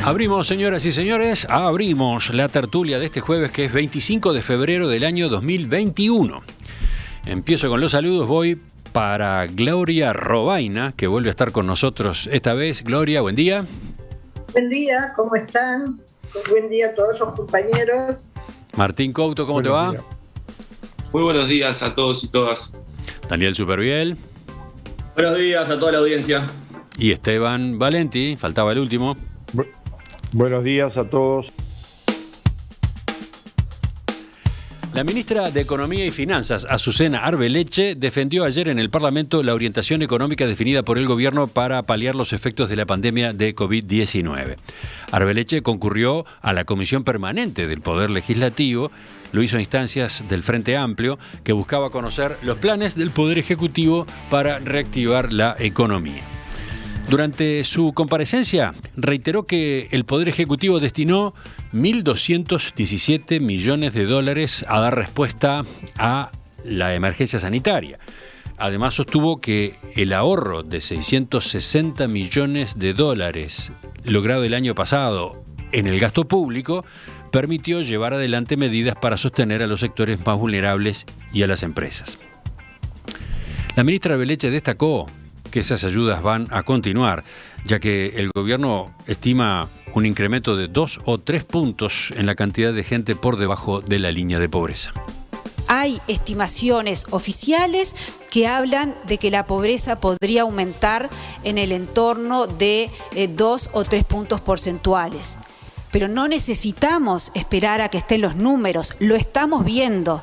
Abrimos, señoras y señores, abrimos la tertulia de este jueves, que es 25 de febrero del año 2021. Empiezo con los saludos, voy para Gloria Robaina, que vuelve a estar con nosotros esta vez. Gloria, buen día. Buen día, ¿cómo están? Buen día a todos los compañeros. Martín Couto, ¿cómo te va? Días. Muy buenos días a todos y todas. Daniel Superviel. Buenos días a toda la audiencia. Y Esteban Valenti, faltaba el último. Buenos días a todos. La ministra de Economía y Finanzas, Azucena Arbeleche, defendió ayer en el Parlamento la orientación económica definida por el gobierno para paliar los efectos de la pandemia de COVID-19. Arbeleche concurrió a la Comisión Permanente del Poder Legislativo, lo hizo a instancias del Frente Amplio, que buscaba conocer los planes del Poder Ejecutivo para reactivar la economía. Durante su comparecencia, reiteró que el Poder Ejecutivo destinó 1.217 millones de dólares a dar respuesta a la emergencia sanitaria. Además, sostuvo que el ahorro de 660 millones de dólares logrado el año pasado en el gasto público permitió llevar adelante medidas para sostener a los sectores más vulnerables y a las empresas. La ministra Arbeleche destacó que esas ayudas van a continuar, ya que el gobierno estima un incremento de 2 o 3 puntos en la cantidad de gente por debajo de la línea de pobreza. Hay estimaciones oficiales que hablan de que la pobreza podría aumentar en el entorno de 2 o 3 puntos porcentuales. Pero no necesitamos esperar a que estén los números, lo estamos viendo.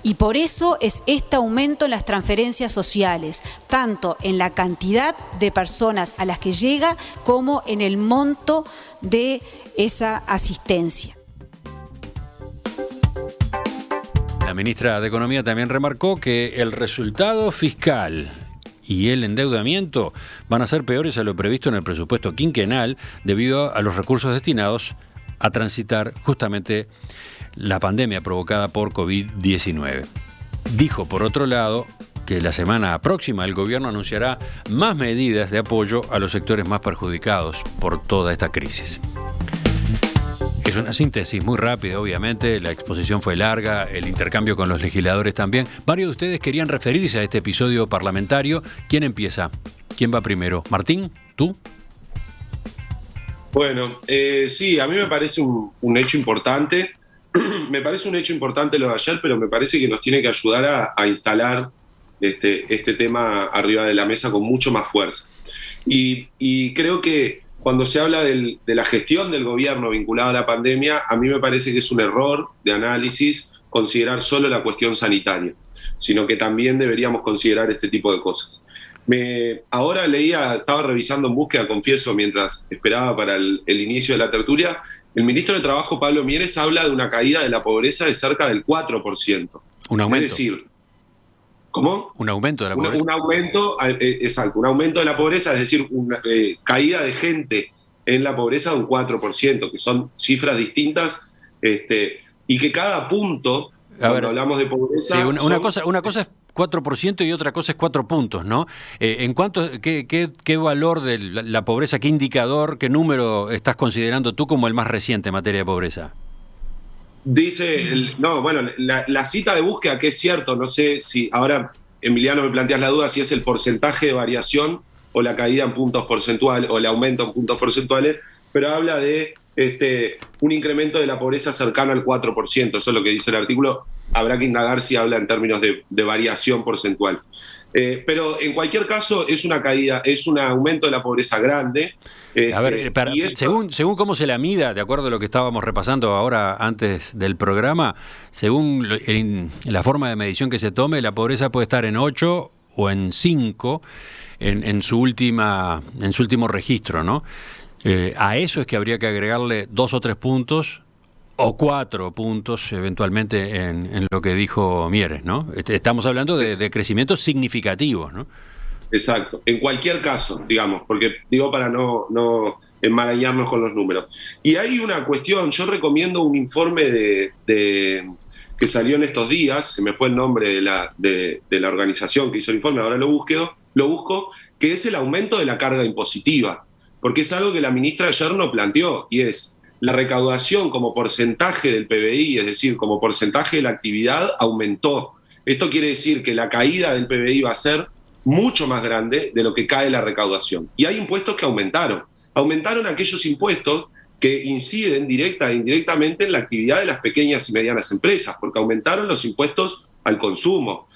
Y por eso es este aumento en las transferencias sociales, tanto en la cantidad de personas a las que llega como en el monto de esa asistencia. La ministra de Economía también remarcó que el resultado fiscal y el endeudamiento van a ser peores a lo previsto en el presupuesto quinquenal debido a los recursos destinados a transitar justamente la pandemia provocada por COVID-19. Dijo, por otro lado, que la semana próxima el gobierno anunciará más medidas de apoyo a los sectores más perjudicados por toda esta crisis. Es una síntesis muy rápida, obviamente, la exposición fue larga, el intercambio con los legisladores también. Varios de ustedes querían referirse a este episodio parlamentario. ¿Quién empieza? ¿Quién va primero? ¿Martín? ¿Tú? Bueno, sí, a mí me parece un hecho importante. Me parece un hecho importante lo de ayer, pero me parece que nos tiene que ayudar a instalar este tema arriba de la mesa con mucho más fuerza. Y creo que cuando se habla de la gestión del gobierno vinculada a la pandemia, a mí me parece que es un error de análisis considerar solo la cuestión sanitaria, sino que también deberíamos considerar este tipo de cosas. Ahora estaba revisando en búsqueda, confieso, mientras esperaba para el inicio de la tertulia. El ministro de Trabajo, Pablo Mieres, habla de una caída de la pobreza de cerca del 4%. Un aumento. Es decir, ¿cómo? Un aumento de la pobreza. Un aumento, exacto, un aumento de la pobreza, es decir, una caída de gente en la pobreza de un 4%, que son cifras distintas, y que cada punto, cuando hablamos de pobreza... Sí, una cosa es 4% y otra cosa es 4 puntos, ¿no? ¿En cuánto, qué valor de la pobreza, qué indicador, qué número estás considerando tú como el más reciente en materia de pobreza? Dice, la cita de búsqueda, que es cierto, no sé si ahora, Emiliano, me planteas la duda si es el porcentaje de variación o la caída en puntos porcentuales o el aumento en puntos porcentuales, pero habla de un incremento de la pobreza cercano al 4%, eso es lo que dice el artículo. Habrá que indagar si habla en términos de variación porcentual. Pero en cualquier caso es una caída, es un aumento de la pobreza grande. Según cómo se la mida, de acuerdo a lo que estábamos repasando ahora antes del programa, según la forma de medición que se tome, la pobreza puede estar en 8 o en 5 en su último registro, ¿no? A eso es que habría que agregarle 2 o 3 puntos o 4 puntos eventualmente en lo que dijo Mieres, ¿no? Estamos hablando de crecimientos significativos, ¿no? Exacto. En cualquier caso, digamos, porque digo para no enmarañarnos con los números. Y hay una cuestión, yo recomiendo un informe que salió en estos días, se me fue el nombre de la organización que hizo el informe, ahora lo busco, que es el aumento de la carga impositiva. porque es algo que la ministra ayer no planteó, y es la recaudación como porcentaje del PBI, es decir, como porcentaje de la actividad, aumentó. Esto quiere decir que la caída del PBI va a ser mucho más grande de lo que cae la recaudación. Y hay impuestos que aumentaron. Aumentaron aquellos impuestos que inciden directa e indirectamente en la actividad de las pequeñas y medianas empresas, porque aumentaron los impuestos al consumo.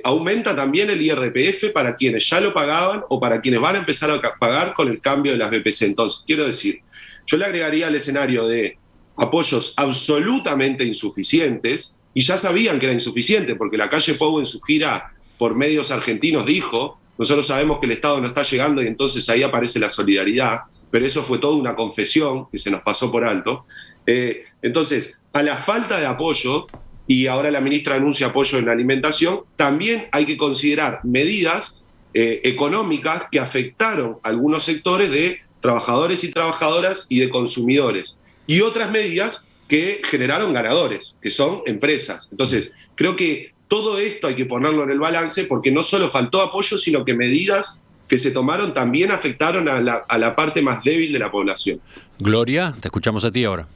Aumenta también el IRPF para quienes ya lo pagaban o para quienes van a empezar a pagar con el cambio de las BPC. Entonces, quiero decir, yo le agregaría al escenario de apoyos absolutamente insuficientes, y ya sabían que era insuficiente, porque la calle Pou en su gira por medios argentinos dijo, nosotros sabemos que el Estado no está llegando y entonces ahí aparece la solidaridad, pero eso fue toda una confesión que se nos pasó por alto. Entonces, a la falta de apoyo, y ahora la ministra anuncia apoyo en la alimentación, también hay que considerar medidas económicas que afectaron a algunos sectores de trabajadores y trabajadoras y de consumidores, y otras medidas que generaron ganadores, que son empresas. Entonces, creo que todo esto hay que ponerlo en el balance, porque no solo faltó apoyo, sino que medidas que se tomaron también afectaron a la parte más débil de la población. Gloria, te escuchamos a ti ahora.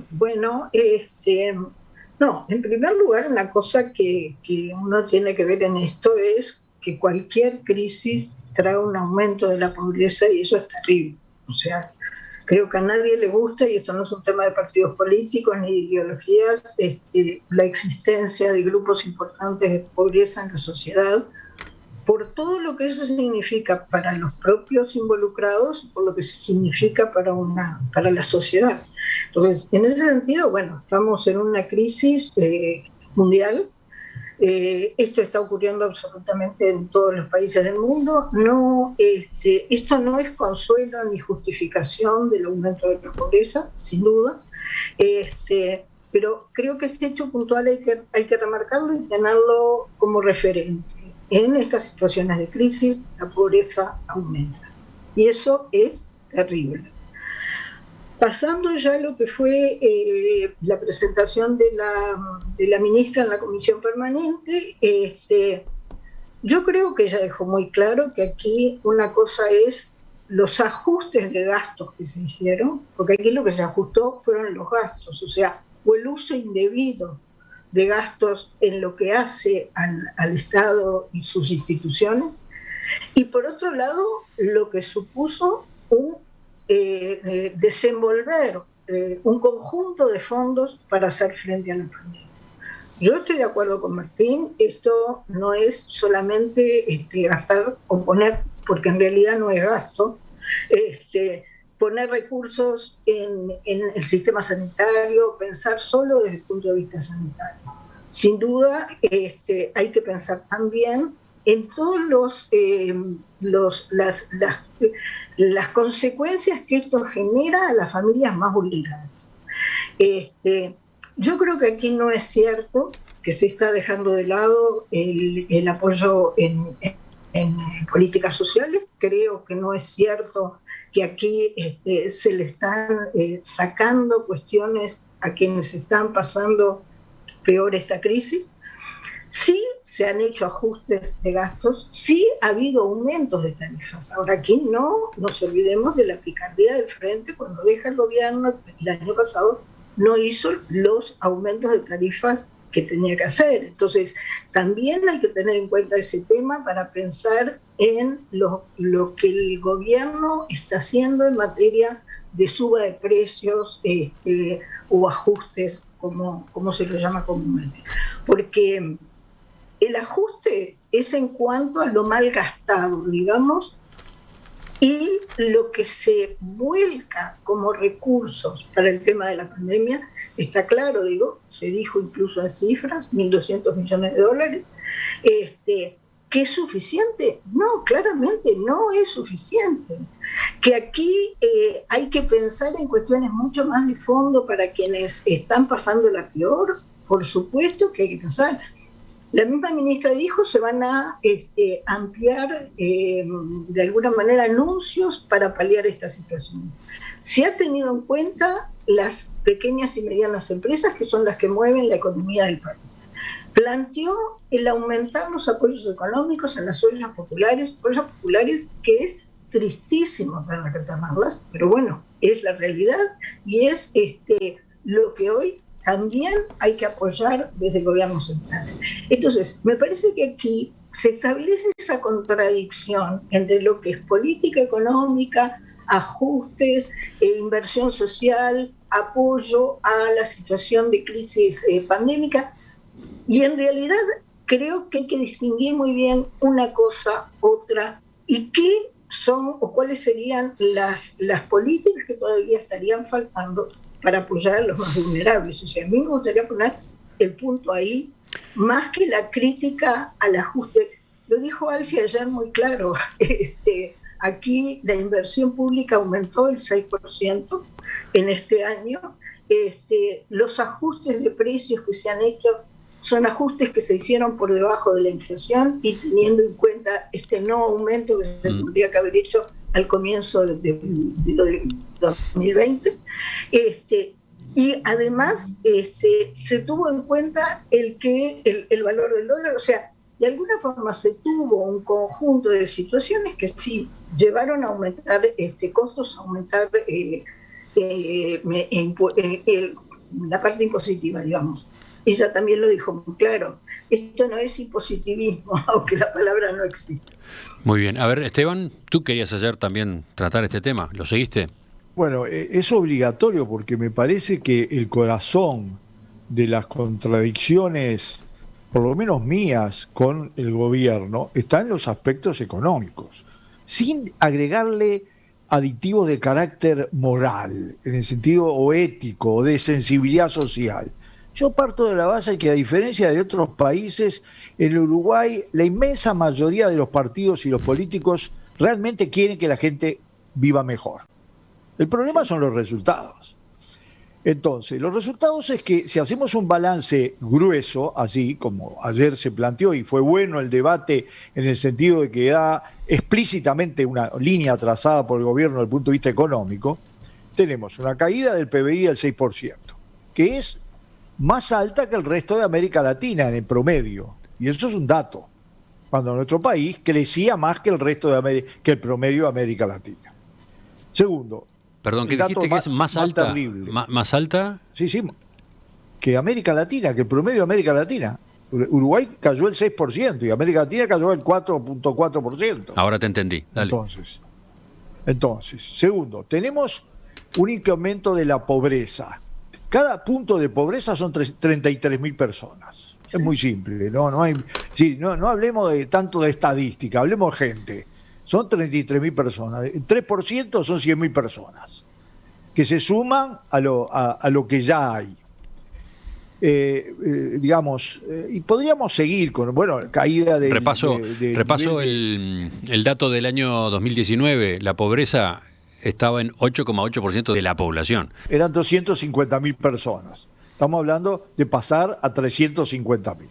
Bueno, no, en primer lugar, una cosa que uno tiene que ver en esto es que cualquier crisis trae un aumento de la pobreza, y eso es terrible. O sea, creo que a nadie le gusta, y esto no es un tema de partidos políticos ni de ideologías, la existencia de grupos importantes de pobreza en la sociedad, por todo lo que eso significa para los propios involucrados, por lo que significa para la sociedad. Entonces, en ese sentido, bueno, estamos en una crisis mundial. Esto está ocurriendo absolutamente en todos los países del mundo. No, esto no es consuelo ni justificación del aumento de la pobreza, sin duda, pero creo que ese hecho puntual hay que remarcarlo y tenerlo como referente. En estas situaciones de crisis, la pobreza aumenta, y eso es terrible. Pasando ya a lo que fue la presentación de la ministra en la comisión permanente, yo creo que ella dejó muy claro que aquí una cosa es los ajustes de gastos que se hicieron, porque aquí lo que se ajustó fueron los gastos, o sea, o el uso indebido de gastos en lo que hace al Estado y sus instituciones, y por otro lado, lo que supuso desenvolver un conjunto de fondos para hacer frente a la pandemia. Yo estoy de acuerdo con Martín, esto no es solamente gastar o poner, porque en realidad no es gasto, poner recursos en el sistema sanitario, pensar solo desde el punto de vista sanitario. Sin duda, hay que pensar también en todos las consecuencias que esto genera a las familias más vulnerables. Yo creo que aquí no es cierto que se está dejando de lado el apoyo en políticas sociales. Creo que no es cierto que aquí se le están sacando cuestiones a quienes están pasando peor esta crisis. Sí se han hecho ajustes de gastos, sí ha habido aumentos de tarifas. Ahora aquí no nos olvidemos de la picardía del frente cuando deja el gobierno el año pasado, no hizo los aumentos de tarifas que tenía que hacer. Entonces, también hay que tener en cuenta ese tema para pensar en lo que el gobierno está haciendo en materia de suba de precios o ajustes, como se lo llama comúnmente. Porque el ajuste es en cuanto a lo mal gastado, digamos, y lo que se vuelca como recursos para el tema de la pandemia, está claro, se dijo incluso en cifras, 1.200 millones de dólares, ¿que es suficiente? No, claramente no es suficiente. Que aquí hay que pensar en cuestiones mucho más de fondo para quienes están pasando la peor, por supuesto que hay que pensar. La misma ministra dijo se van a ampliar de alguna manera anuncios para paliar esta situación. Se ha tenido en cuenta las pequeñas y medianas empresas, que son las que mueven la economía del país. Planteó el aumentar los apoyos económicos a las ollas populares que es tristísimo para reclamarlas, pero bueno, es la realidad y es lo que hoy también hay que apoyar desde el gobierno central. Entonces, me parece que aquí se establece esa contradicción entre lo que es política económica, ajustes, inversión social, apoyo a la situación de crisis pandémica, y en realidad creo que hay que distinguir muy bien una cosa, otra, y qué son o cuáles serían las políticas que todavía estarían faltando para apoyar a los más vulnerables. O sea, a mí me gustaría poner el punto ahí, más que la crítica al ajuste. Lo dijo Alfie ayer muy claro, aquí la inversión pública aumentó el 6% en este año. Los ajustes de precios que se han hecho son ajustes que se hicieron por debajo de la inflación y teniendo en cuenta este no aumento que se tendría que haber hecho al comienzo de 2020. Y además se tuvo en cuenta el valor del dólar, o sea, de alguna forma se tuvo un conjunto de situaciones que sí llevaron a aumentar costos, a aumentar la parte impositiva, digamos. Ella también lo dijo muy claro. Esto no es impositivismo, aunque la palabra no existe. Muy bien. A ver, Esteban, tú querías ayer también tratar este tema. ¿Lo seguiste? Bueno, es obligatorio porque me parece que el corazón de las contradicciones, por lo menos mías, con el gobierno, está en los aspectos económicos, sin agregarle aditivos de carácter moral, en el sentido o ético, o de sensibilidad social. Yo parto de la base que, a diferencia de otros países, en Uruguay la inmensa mayoría de los partidos y los políticos realmente quieren que la gente viva mejor. El problema son los resultados. Entonces, los resultados es que si hacemos un balance grueso, así como ayer se planteó, y fue bueno el debate en el sentido de que da explícitamente una línea trazada por el gobierno desde el punto de vista económico, tenemos una caída del PBI del 6%, que es más alta que el resto de América Latina en el promedio. Y eso es un dato, cuando nuestro país crecía más que el resto de que el promedio de América Latina. Segundo, perdón, ¿qué dijiste que es más alta? ¿Más alta? Sí, que América Latina, que el promedio de América Latina. Uruguay cayó el 6% y América Latina cayó el 4.4%. Ahora te entendí, dale. Entonces, segundo, tenemos un incremento de la pobreza. Cada punto de pobreza son 33.000 personas. Es muy simple, no hablemos tanto de estadística, hablemos de gente. Son 33.000 personas. El 3% son 100.000 personas que se suman a lo que ya hay. Y podríamos seguir con, caída de... Repaso el dato del año 2019. La pobreza estaba en 8,8% de la población. Eran 250.000 personas. Estamos hablando de pasar a 350.000.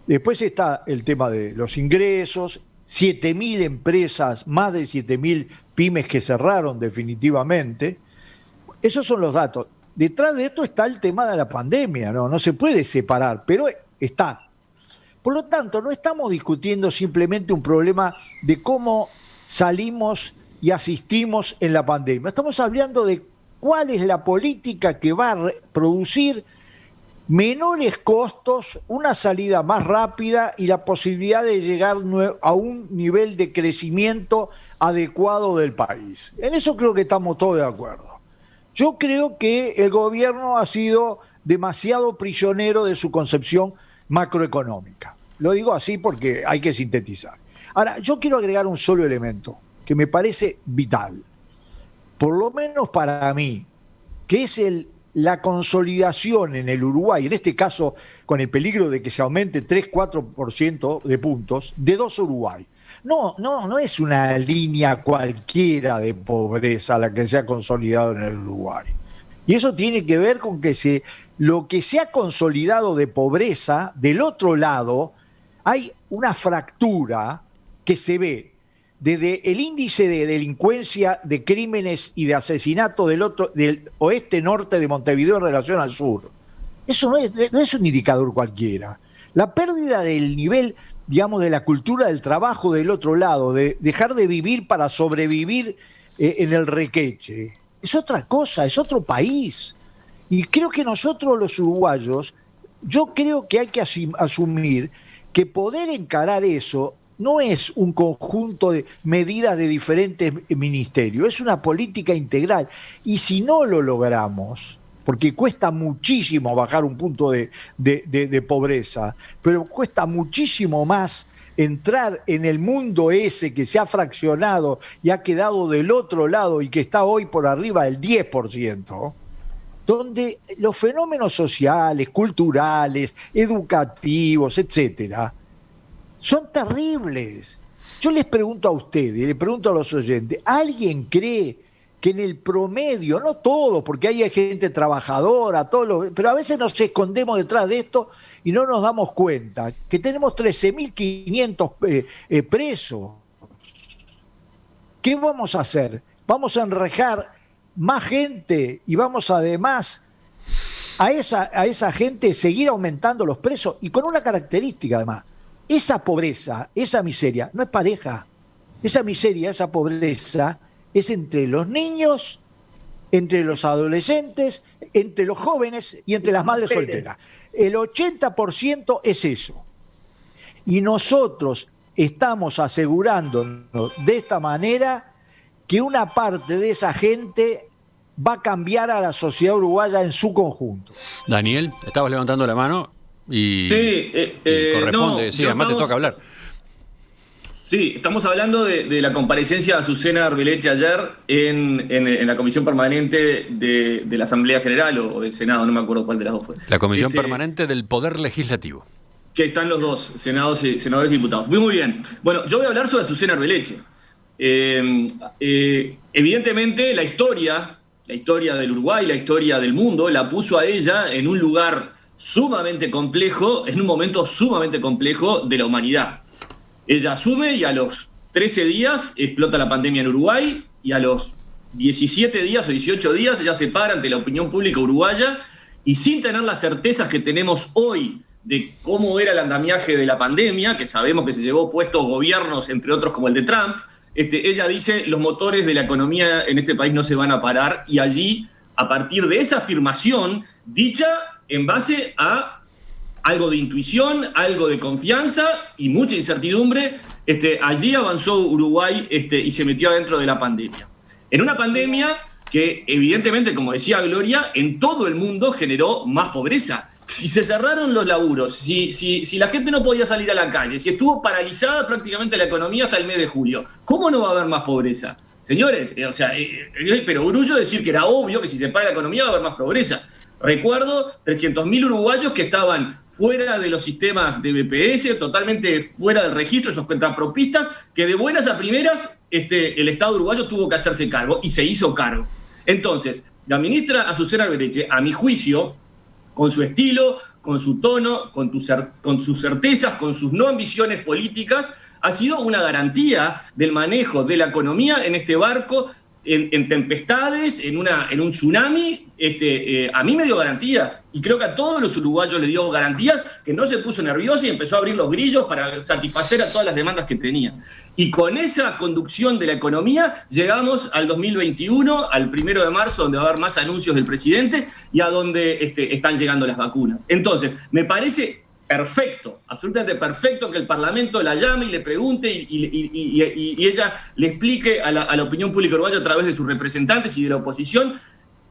Después está el tema de los ingresos, 7.000 empresas, más de 7.000 pymes que cerraron definitivamente. Esos son los datos. Detrás de esto está el tema de la pandemia, no se puede separar, pero está. Por lo tanto, no estamos discutiendo simplemente un problema de cómo salimos y asistimos en la pandemia. Estamos hablando de cuál es la política que va a producir menores costos, una salida más rápida y la posibilidad de llegar a un nivel de crecimiento adecuado del país. En eso creo que estamos todos de acuerdo. Yo creo que el gobierno ha sido demasiado prisionero de su concepción macroeconómica. Lo digo así porque hay que sintetizar. Ahora, yo quiero agregar un solo elemento que me parece vital, por lo menos para mí, que es la consolidación en el Uruguay, en este caso con el peligro de que se aumente 3-4% de puntos, de 2 Uruguay. No es una línea cualquiera de pobreza la que se ha consolidado en el Uruguay. Y eso tiene que ver con que lo que se ha consolidado de pobreza, del otro lado, hay una fractura que se ve desde el índice de delincuencia, de crímenes y de asesinato del oeste-norte de Montevideo en relación al sur. Eso no es un indicador cualquiera. La pérdida del nivel digamos, de la cultura del trabajo del otro lado, de dejar de vivir para sobrevivir en el requeche. Es otra cosa, es otro país. Y creo que nosotros los uruguayos, yo creo que hay que asumir que poder encarar eso no es un conjunto de medidas de diferentes ministerios, es una política integral. Y si no lo logramos, porque cuesta muchísimo bajar un punto de pobreza, pero cuesta muchísimo más entrar en el mundo ese que se ha fraccionado y ha quedado del otro lado y que está hoy por arriba del 10%, donde los fenómenos sociales, culturales, educativos, etcétera, son terribles. Yo les pregunto a ustedes, le pregunto a los oyentes, ¿alguien cree que en el promedio, no todos, porque hay gente trabajadora, pero a veces nos escondemos detrás de esto y no nos damos cuenta que tenemos 13.500 presos? ¿Qué vamos a hacer? Vamos a enrejar más gente y vamos además a esa gente seguir aumentando los presos, y con una característica además: esa pobreza, esa miseria no es pareja. Esa miseria, esa pobreza es entre los niños, entre los adolescentes, entre los jóvenes y entre las madres solteras. El 80% es eso. Y nosotros estamos asegurándonos de esta manera que una parte de esa gente va a cambiar a la sociedad uruguaya en su conjunto. Daniel, estabas levantando la mano y, y corresponde, no, sí, además te toca hablar. Sí, estamos hablando de la comparecencia de Azucena Arbeleche ayer en la Comisión Permanente de la Asamblea General o del Senado, no me acuerdo cuál de las dos fue. La Comisión Permanente del Poder Legislativo. Que están los dos, senadores y diputados. Muy bien. Bueno, yo voy a hablar sobre Azucena Arbeleche. Evidentemente la historia del Uruguay, la historia del mundo, la puso a ella en un lugar sumamente complejo, en un momento sumamente complejo de la humanidad. Ella asume y a los 13 días explota la pandemia en Uruguay, y a los 17 días o 18 días ella se para ante la opinión pública uruguaya, y sin tener las certezas que tenemos hoy de cómo era el andamiaje de la pandemia, que sabemos que se llevó puestos gobiernos, entre otros como el de Trump, ella dice: los motores de la economía en este país no se van a parar. Y allí, a partir de esa afirmación, dicha en base a algo de intuición, algo de confianza y mucha incertidumbre, allí avanzó Uruguay y se metió adentro de la pandemia. En una pandemia que, evidentemente, como decía Gloria, en todo el mundo generó más pobreza. Si se cerraron los laburos, si la gente no podía salir a la calle, si estuvo paralizada prácticamente la economía hasta el mes de julio, ¿cómo no va a haber más pobreza? Señores, pero orgullo decir que era obvio que si se para la economía va a haber más pobreza. Recuerdo 300.000 uruguayos que estaban fuera de los sistemas de BPS, totalmente fuera del registro de esos cuentapropistas, que de buenas a primeras el Estado uruguayo tuvo que hacerse cargo y se hizo cargo. Entonces, la ministra Azucena Arbeleche, a mi juicio, con su estilo, con su tono, con sus certezas, con sus no ambiciones políticas, ha sido una garantía del manejo de la economía en este barco, en tempestades, en un tsunami. A mí me dio garantías, y creo que a todos los uruguayos le dio garantías, que no se puso nerviosa y empezó a abrir los grillos para satisfacer a todas las demandas que tenía. Y con esa conducción de la economía llegamos al 2021, al 1 de marzo, donde va a haber más anuncios del presidente y a donde están llegando las vacunas. Entonces, me parece perfecto, absolutamente perfecto, que el Parlamento la llame y le pregunte y ella le explique a la opinión pública uruguaya a través de sus representantes y de la oposición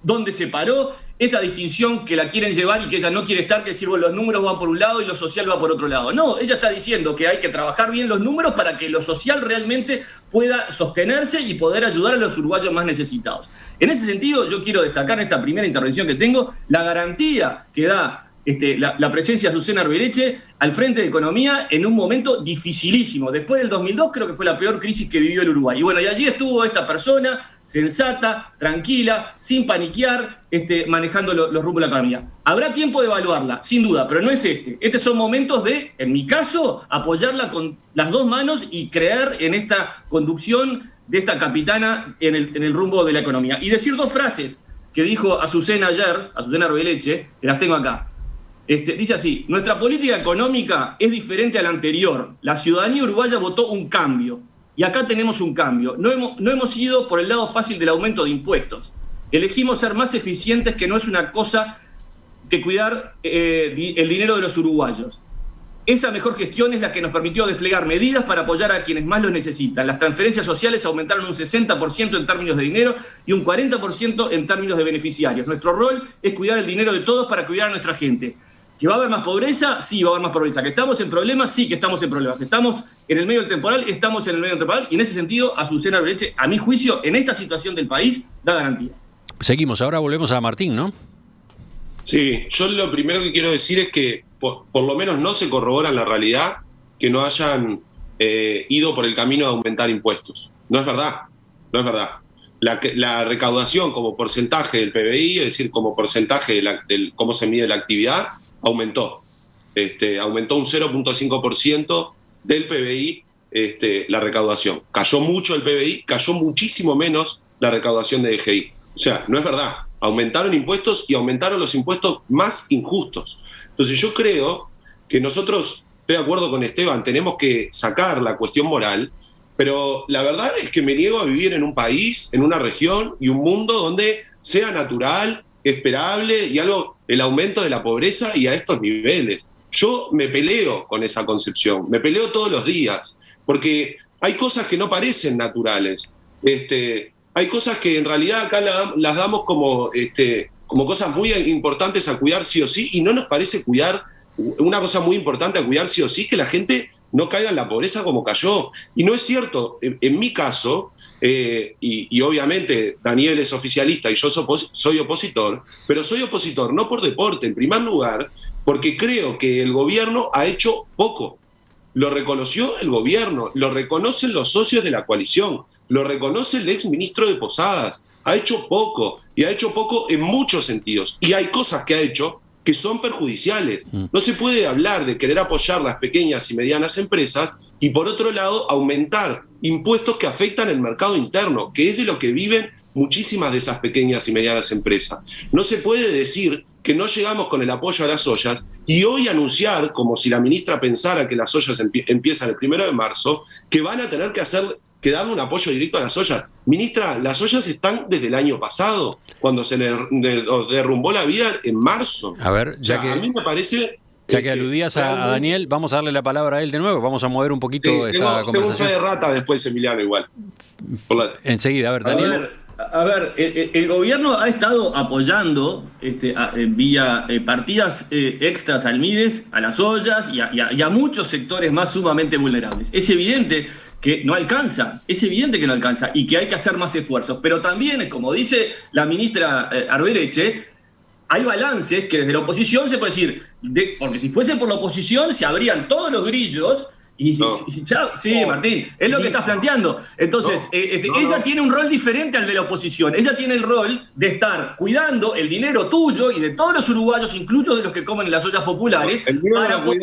dónde se paró, esa distinción que la quieren llevar y que ella no quiere estar, que decir, bueno, los números van por un lado y lo social va por otro lado. No, ella está diciendo que hay que trabajar bien los números para que lo social realmente pueda sostenerse y poder ayudar a los uruguayos más necesitados. En ese sentido, yo quiero destacar en esta primera intervención que tengo la garantía que da la presencia de Azucena Arbeleche al frente de Economía en un momento dificilísimo. Después del 2002 creo que fue la peor crisis que vivió el Uruguay. Y bueno, y allí estuvo esta persona sensata, tranquila, sin paniquear, manejando los rumbos de la economía. Habrá tiempo de evaluarla, sin duda, pero no es este. Estos son momentos de, en mi caso, apoyarla con las dos manos y creer en esta conducción de esta capitana en el rumbo de la economía. Y decir dos frases que dijo Azucena ayer, Azucena Arbeleche, que las tengo acá. Dice así: nuestra política económica es diferente a la anterior. La ciudadanía uruguaya votó un cambio. Y acá tenemos un cambio. No hemos ido por el lado fácil del aumento de impuestos. Elegimos ser más eficientes, que no es una cosa que cuidar el dinero de los uruguayos. Esa mejor gestión es la que nos permitió desplegar medidas para apoyar a quienes más lo necesitan. Las transferencias sociales aumentaron un 60% en términos de dinero y un 40% en términos de beneficiarios. Nuestro rol es cuidar el dinero de todos para cuidar a nuestra gente. ¿Que va a haber más pobreza? Sí, va a haber más pobreza. ¿Que estamos en problemas? Sí, que estamos en problemas. ¿Estamos en el medio del temporal? Estamos en el medio del temporal. Y en ese sentido, Azucena Berreche, a mi juicio, en esta situación del país, da garantías. Seguimos, ahora volvemos a Martín, ¿no? Sí, yo lo primero que quiero decir es que por lo menos no se corrobora en la realidad que no hayan ido por el camino de aumentar impuestos. No es verdad, no es verdad. La recaudación como porcentaje del PBI, es decir, como porcentaje de cómo se mide la actividad, aumentó. Aumentó un 0.5% del PBI la recaudación. Cayó mucho el PBI, cayó muchísimo menos la recaudación de DGI. O sea, no es verdad. Aumentaron impuestos y aumentaron los impuestos más injustos. Entonces yo creo que nosotros, estoy de acuerdo con Esteban, tenemos que sacar la cuestión moral, pero la verdad es que me niego a vivir en un país, en una región y un mundo donde sea natural, esperable y el aumento de la pobreza y a estos niveles. Yo me peleo con esa concepción, me peleo todos los días, porque hay cosas que no parecen naturales. Hay cosas que en realidad acá las damos como cosas muy importantes a cuidar sí o sí, y no nos parece una cosa muy importante a cuidar sí o sí, que la gente no caiga en la pobreza como cayó. Y no es cierto, en mi caso, y obviamente Daniel es oficialista y yo soy opositor, pero soy opositor no por deporte, en primer lugar, porque creo que el gobierno ha hecho poco. Lo reconoció el gobierno, lo reconocen los socios de la coalición, lo reconoce el exministro de Posadas. Ha hecho poco, y ha hecho poco en muchos sentidos. Y hay cosas que ha hecho que son perjudiciales. No se puede hablar de querer apoyar las pequeñas y medianas empresas y, por otro lado, aumentar impuestos que afectan el mercado interno, que es de lo que viven muchísimas de esas pequeñas y medianas empresas. No se puede decir que no llegamos con el apoyo a las ollas y hoy anunciar, como si la ministra pensara que las ollas empiezan el 1 de marzo, que van a tener que darle un apoyo directo a las ollas. Ministra, las ollas están desde el año pasado, cuando se le derrumbó la vía en marzo. A ver, a mí me parece... Ya que aludías a Daniel, vamos a darle la palabra a él de nuevo, vamos a mover un poquito esta conversación. Tengo un fe de rata después, Emiliano, igual. Enseguida, a ver, Daniel. A ver, el gobierno ha estado apoyando vía partidas extras al MIDES, a las ollas y a muchos sectores más sumamente vulnerables. Es evidente que no alcanza, y que hay que hacer más esfuerzos. Pero también, como dice la ministra Arbereche, hay balances que desde la oposición se puede decir, porque si fuese por la oposición se abrían todos los grillos. Martín, es lo que estás planteando. Entonces, ella tiene un rol diferente al de la oposición. Ella tiene el rol de estar cuidando el dinero tuyo y de todos los uruguayos, incluso de los que comen en las ollas populares, para poder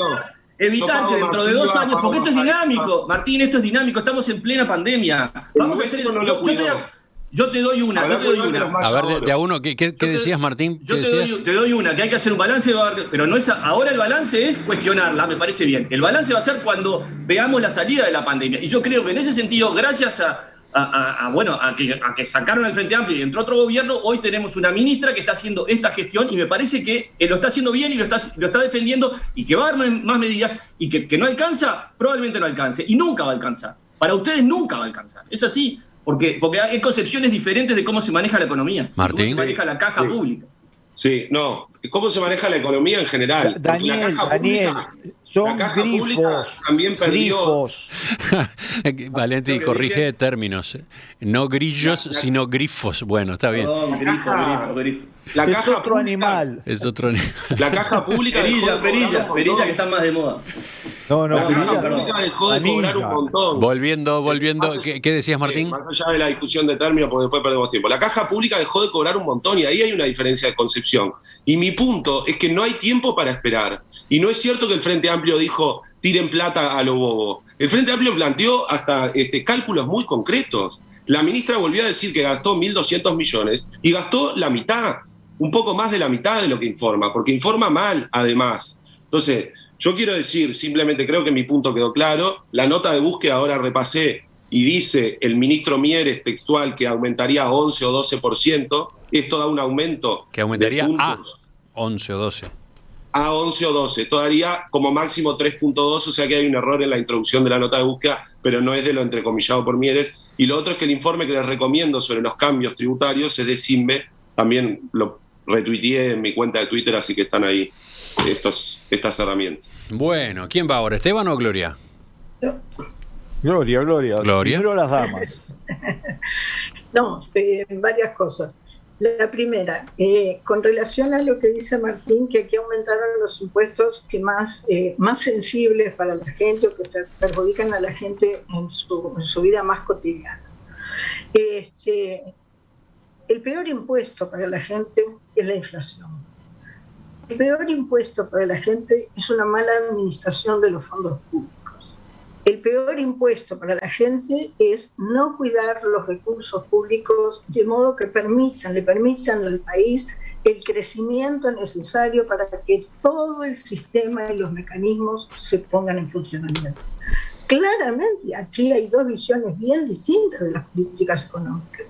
evitar que dentro de 2 años, porque esto es dinámico, Martín, esto es dinámico, estamos en plena pandemia. Vamos a hacer yo te doy una. A ver, de a uno, ¿qué decías, Martín? Te doy una, que hay que hacer un balance, pero no es ahora el balance es cuestionarla, me parece bien. El balance va a ser cuando veamos la salida de la pandemia. Y yo creo que en ese sentido, gracias a que sacaron al Frente Amplio y entró otro gobierno, hoy tenemos una ministra que está haciendo esta gestión y me parece que lo está haciendo bien y lo está defendiendo y que va a haber más medidas y que no alcanza, probablemente no alcance y nunca va a alcanzar. Para ustedes nunca va a alcanzar. Es así. Porque hay concepciones diferentes de cómo se maneja la economía, Martín, cómo se maneja la caja pública. Sí, no, cómo se maneja la economía en general. Daniel, son grifos. También perdió. Valenti corrige términos. No grillos, sino grifos. Bueno, está bien. Grifo. La es caja otro pública, animal. Es otro animal. La caja pública perilla que están más de moda. La caja pública dejó de cobrar un montón. Volviendo. ¿Qué decías, Martín? Más allá de la discusión de términos, porque después perdemos tiempo. La caja pública dejó de cobrar un montón y ahí hay una diferencia de concepción. Y mi punto es que no hay tiempo para esperar. Y no es cierto que el Frente Amplio dijo, tiren plata a lo bobo. El Frente Amplio planteó hasta cálculos muy concretos. La ministra volvió a decir que gastó 1.200 millones y gastó la mitad. un poco más de la mitad de lo que informa, porque informa mal además. Entonces, yo quiero decir, simplemente creo que mi punto quedó claro, la nota de búsqueda ahora repasé y dice el ministro Mieres textual que aumentaría 11 o 12%, esto da un aumento que aumentaría de puntos, a 11 o 12. A 11 o 12, todavía como máximo 3.2, o sea que hay un error en la introducción de la nota de búsqueda, pero no es de lo entrecomillado por Mieres. Y lo otro es que el informe que les recomiendo sobre los cambios tributarios es de CINVE, también lo retuiteé en mi cuenta de Twitter, así que están ahí estas herramientas. Bueno, ¿quién va ahora, Esteban o Gloria? Gloria. Primero las damas. No, varias cosas. La primera, con relación a lo que dice Martín, que aquí aumentaron los impuestos que más sensibles para la gente o que perjudican a la gente en su vida más cotidiana. El peor impuesto para la gente es la inflación. El peor impuesto para la gente es una mala administración de los fondos públicos. El peor impuesto para la gente es no cuidar los recursos públicos de modo que le permitan al país el crecimiento necesario para que todo el sistema y los mecanismos se pongan en funcionamiento. Claramente, aquí hay dos visiones bien distintas de las políticas económicas.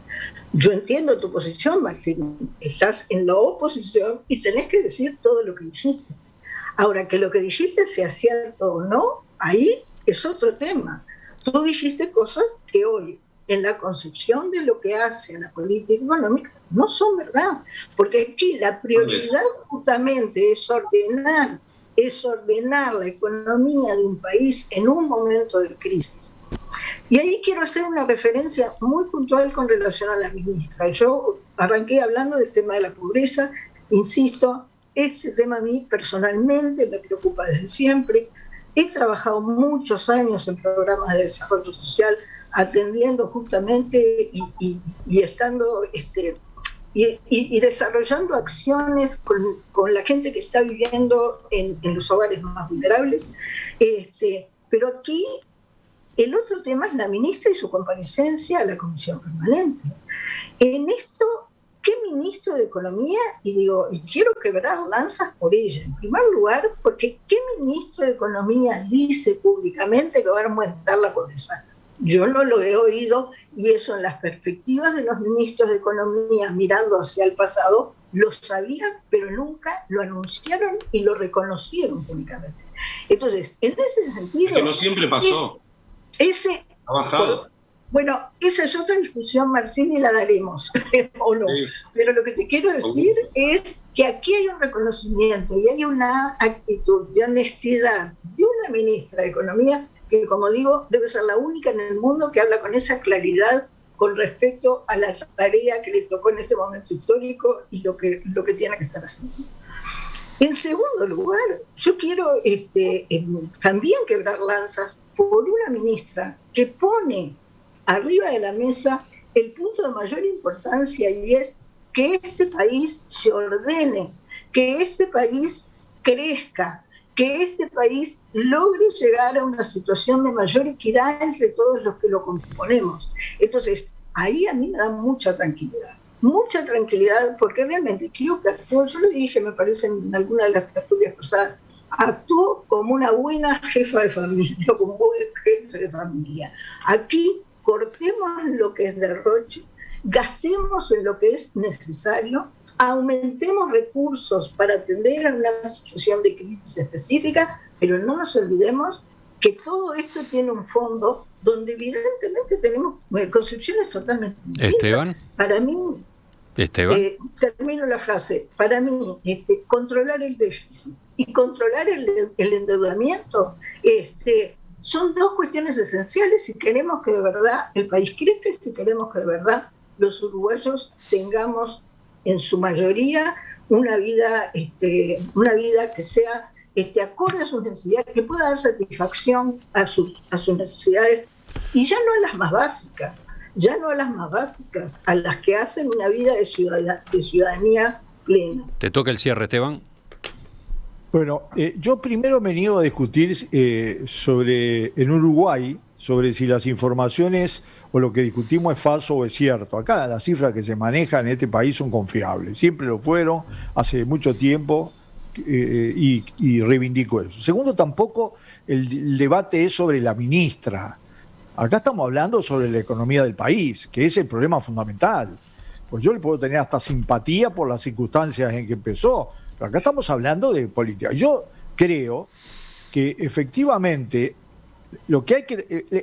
Yo entiendo tu posición, Martín. Estás en la oposición y tenés que decir todo lo que dijiste. Ahora, que lo que dijiste sea cierto o no, ahí es otro tema. Tú dijiste cosas que hoy, en la concepción de lo que hace a la política económica, no son verdad. Porque aquí la prioridad justamente es ordenar la economía de un país en un momento de crisis. Y ahí quiero hacer una referencia muy puntual con relación a la ministra. Yo arranqué hablando del tema de la pobreza, insisto, este tema a mí personalmente me preocupa desde siempre. He trabajado muchos años en programas de desarrollo social, atendiendo justamente y estando y desarrollando acciones con la gente que está viviendo en los hogares más vulnerables. Pero aquí el otro tema es la ministra y su comparecencia a la Comisión Permanente. En esto, ¿qué ministro de Economía? Y quiero quebrar lanzas por ella. En primer lugar, porque ¿qué ministro de Economía dice públicamente que va a aumentar la pobreza? Yo no lo he oído, y eso en las perspectivas de los ministros de Economía mirando hacia el pasado, lo sabían, pero nunca lo anunciaron y lo reconocieron públicamente. Entonces, en ese sentido... Es que no siempre pasó. Ha bajado. Bueno, esa es otra discusión, Martín, y la daremos, o no. Sí. Pero lo que te quiero decir es que aquí hay un reconocimiento y hay una actitud de honestidad de una ministra de Economía que, como digo, debe ser la única en el mundo que habla con esa claridad con respecto a la tarea que le tocó en este momento histórico y lo que tiene que estar haciendo. En segundo lugar, yo quiero también quebrar lanzas por una ministra que pone arriba de la mesa el punto de mayor importancia, y es que este país se ordene, que este país crezca, que este país logre llegar a una situación de mayor equidad entre todos los que lo componemos. Entonces, ahí a mí me da mucha tranquilidad, porque realmente creo que actuó, yo lo dije, me parece, en alguna de las tertulias pasadas, actuó como una buena jefa de familia, como un buen jefe de familia. Aquí cortemos lo que es derroche, gastemos en lo que es necesario, aumentemos recursos para atender a una situación de crisis específica, pero no nos olvidemos que todo esto tiene un fondo donde evidentemente tenemos concepciones totalmente distintas. Esteban. Para mí, termino la frase, para mí controlar el déficit y controlar el endeudamiento son dos cuestiones esenciales si queremos que de verdad el país crezca, si queremos que de verdad los uruguayos tengamos en su mayoría una vida que sea acorde a sus necesidades, que pueda dar satisfacción a sus necesidades, y ya no a las más básicas, a las que hacen una vida de ciudadanía plena. Te toca el cierre, Esteban. Bueno, yo primero me niego a discutir sobre en Uruguay sobre si las informaciones o lo que discutimos es falso o es cierto. Acá las cifras que se manejan en este país son confiables, siempre lo fueron, hace mucho tiempo, y reivindico eso. Segundo, tampoco el debate es sobre la ministra. Acá estamos hablando sobre la economía del país, que es el problema fundamental. Pues yo le puedo tener hasta simpatía por las circunstancias en que empezó, pero acá estamos hablando de política. Yo creo que efectivamente lo que hay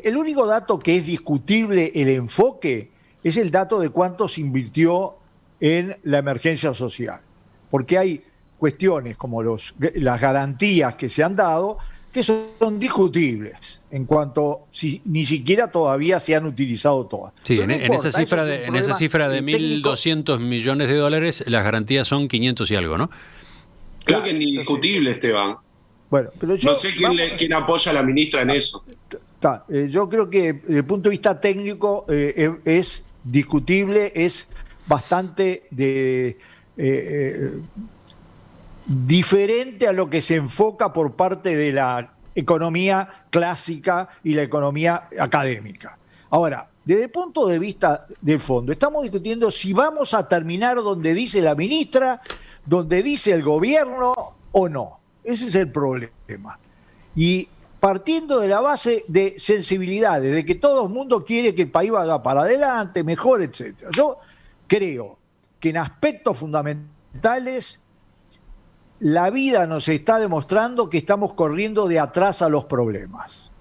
el único dato que es discutible el enfoque es el dato de cuánto se invirtió en la emergencia social, porque hay cuestiones como las garantías que se han dado que son discutibles en cuanto si ni siquiera todavía se han utilizado todas. Sí, no en esa cifra de 1.200 millones de dólares, las garantías son 500 y algo, ¿no? Creo que ni discutible, Esteban. Bueno, pero yo, no sé quién apoya a la ministra en eso. Yo creo que desde el punto de vista técnico es discutible, es bastante diferente a lo que se enfoca por parte de la economía clásica y la economía académica. Ahora, desde el punto de vista del fondo, estamos discutiendo si vamos a terminar donde dice la ministra, donde dice el gobierno o no. Ese es el problema. Y partiendo de la base de sensibilidades, de que todo el mundo quiere que el país vaya para adelante, mejor, etc. Yo creo que en aspectos fundamentales la vida nos está demostrando que estamos corriendo de atrás a los problemas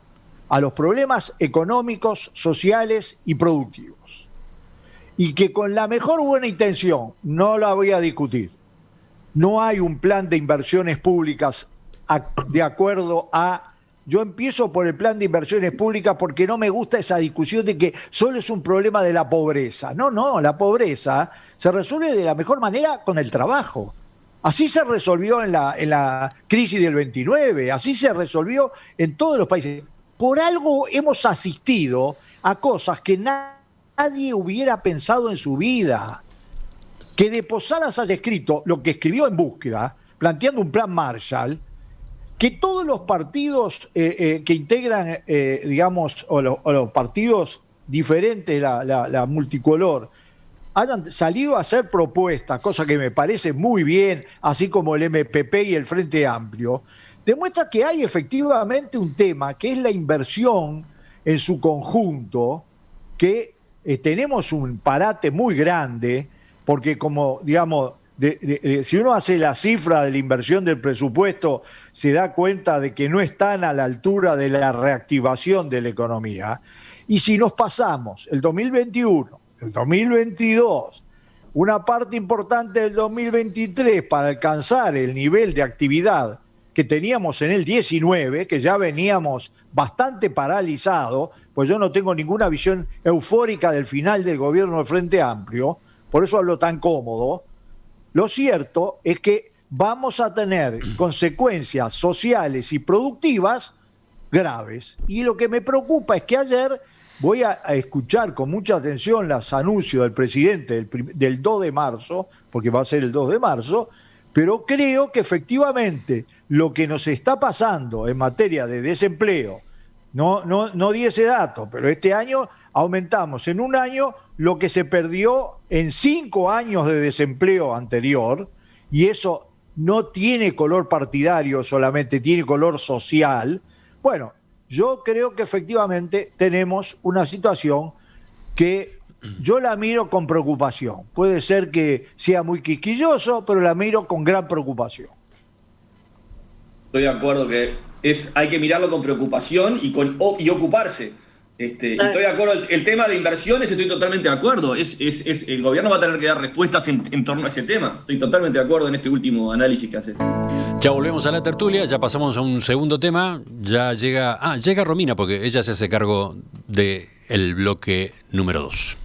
económicos, sociales y productivos. Y que con la mejor buena intención, no la voy a discutir, no hay un plan de inversiones públicas de acuerdo a... Yo empiezo por el plan de inversiones públicas porque no me gusta esa discusión de que solo es un problema de la pobreza. No, la pobreza se resuelve de la mejor manera con el trabajo. Así se resolvió en la crisis del 29, así se resolvió en todos los países. Por algo hemos asistido a cosas que nadie hubiera pensado en su vida. Que de Posadas haya escrito lo que escribió en Búsqueda, planteando un plan Marshall, que todos los partidos que integran, digamos, o los partidos diferentes, la multicolor, hayan salido a hacer propuestas, cosa que me parece muy bien, así como el MPP y el Frente Amplio, demuestra que hay efectivamente un tema, que es la inversión en su conjunto, que tenemos un parate muy grande, porque como, digamos, si uno hace la cifra de la inversión del presupuesto, se da cuenta de que no están a la altura de la reactivación de la economía. Y si nos pasamos el 2021, el 2022, una parte importante del 2023 para alcanzar el nivel de actividad que teníamos en el 19, que ya veníamos bastante paralizados, pues yo no tengo ninguna visión eufórica del final del gobierno del Frente Amplio, por eso hablo tan cómodo. Lo cierto es que vamos a tener consecuencias sociales y productivas graves. Y lo que me preocupa es que ayer voy a escuchar con mucha atención los anuncios del presidente del 2 de marzo, porque va a ser el 2 de marzo, pero creo que efectivamente lo que nos está pasando en materia de desempleo, no di ese dato, pero este año aumentamos en un año lo que se perdió en 5 años de desempleo anterior, y eso no tiene color partidario solamente, tiene color social. Bueno, yo creo que efectivamente tenemos una situación que yo la miro con preocupación. Puede ser que sea muy quisquilloso, pero la miro con gran preocupación. Estoy de acuerdo que hay que mirarlo con preocupación y ocuparse. Estoy de acuerdo, el tema de inversiones, estoy totalmente de acuerdo. El gobierno va a tener que dar respuestas en torno a ese tema. Estoy totalmente de acuerdo en este último análisis que haces. Ya volvemos a la tertulia, ya pasamos a un segundo tema. Ya llega Romina, porque ella se hace cargo del bloque número 2.